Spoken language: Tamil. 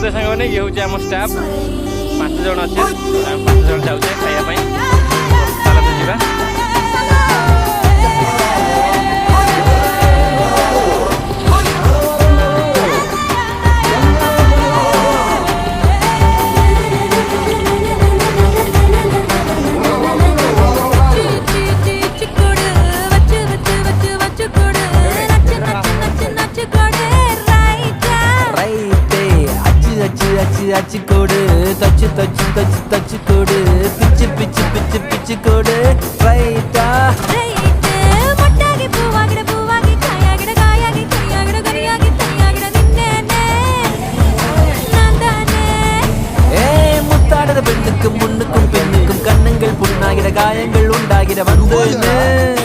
देखते सांगने ये हूँ आम स्टाफ 5 जन अच्छे 5 जन जाऊे खायापी चलते जीवा அச்சு கோடு தச்சு தச்சு தச்சு தச்சு கோடு பிச்சு பிச்சு பிச்சு பிச்சு கோடு ரைட்டா முத்தாடுற பெண்ணுக்கும் முன்னுக்கும் பெண்ணுக்கும் கண்ணங்கள் புண்ணாகிற காயங்கள் உண்டாகிற வந்து